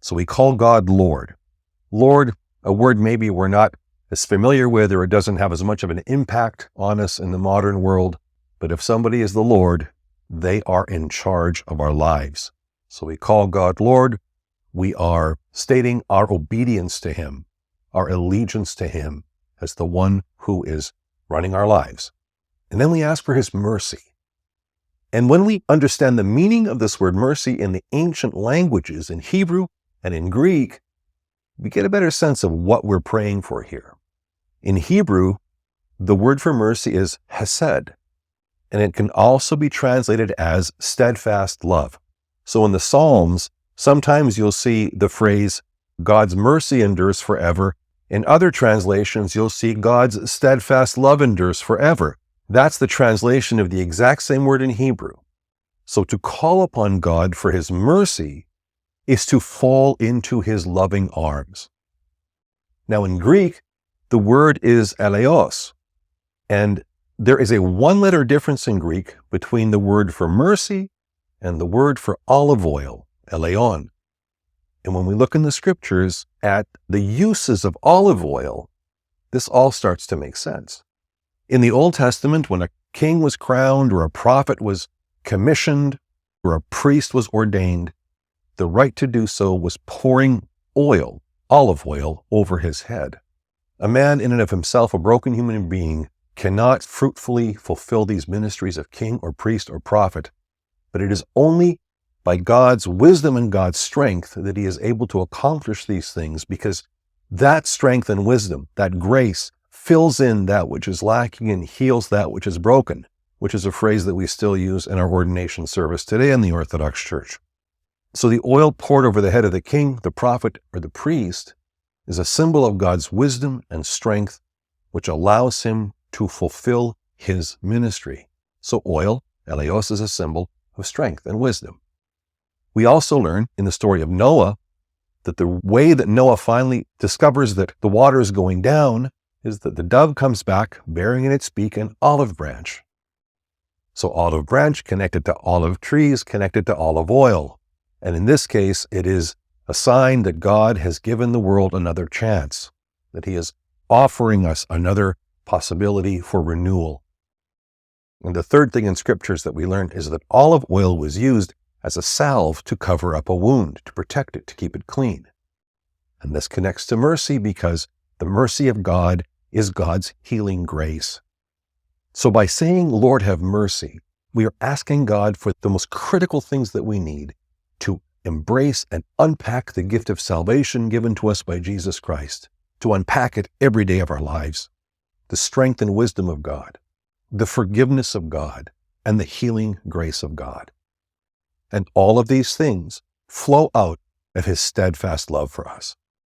So we call God Lord. Lord, a word maybe we're not as familiar with, or it doesn't have as much of an impact on us in the modern world. But if somebody is the Lord, they are in charge of our lives. So we call God Lord. We are stating our obedience to Him, our allegiance to Him as the one who is running our lives. And then we ask for His mercy. And when we understand the meaning of this word mercy in the ancient languages, in Hebrew and in Greek, we get a better sense of what we're praying for here. In Hebrew, the word for mercy is hesed, and it can also be translated as steadfast love. So in the Psalms, sometimes you'll see the phrase, God's mercy endures forever. In other translations, you'll see God's steadfast love endures forever. That's the translation of the exact same word in Hebrew. So to call upon God for His mercy is to fall into His loving arms. Now in Greek, the word is eleos, and there is a one-letter difference in Greek between the word for mercy and the word for olive oil, eleon. And when we look in the scriptures at the uses of olive oil, this all starts to make sense. In the Old Testament, when a king was crowned or a prophet was commissioned or a priest was ordained, the right to do so was pouring oil, olive oil, over his head. A man in and of himself, a broken human being, cannot fruitfully fulfill these ministries of king or priest or prophet, but it is only by God's wisdom and God's strength that He is able to accomplish these things, because that strength and wisdom, that grace, fills in that which is lacking and heals that which is broken, which is a phrase that we still use in our ordination service today in the Orthodox Church. So the oil poured over the head of the king, the prophet, or the priest is a symbol of God's wisdom and strength, which allows him to fulfill his ministry. So oil, eleos, is a symbol of strength and wisdom. We also learn in the story of Noah that the way that Noah finally discovers that the water is going down is that the dove comes back bearing in its beak an olive branch. So olive branch connected to olive trees, connected to olive oil. And in this case, it is a sign that God has given the world another chance, that He is offering us another possibility for renewal. And the third thing in scriptures that we learned is that olive oil was used as a salve to cover up a wound, to protect it, to keep it clean. And this connects to mercy because the mercy of God is God's healing grace. So by saying, Lord, have mercy, we are asking God for the most critical things that we need to embrace and unpack the gift of salvation given to us by Jesus Christ, to unpack it every day of our lives, the strength and wisdom of God, the forgiveness of God, and the healing grace of God. And all of these things flow out of His steadfast love for us.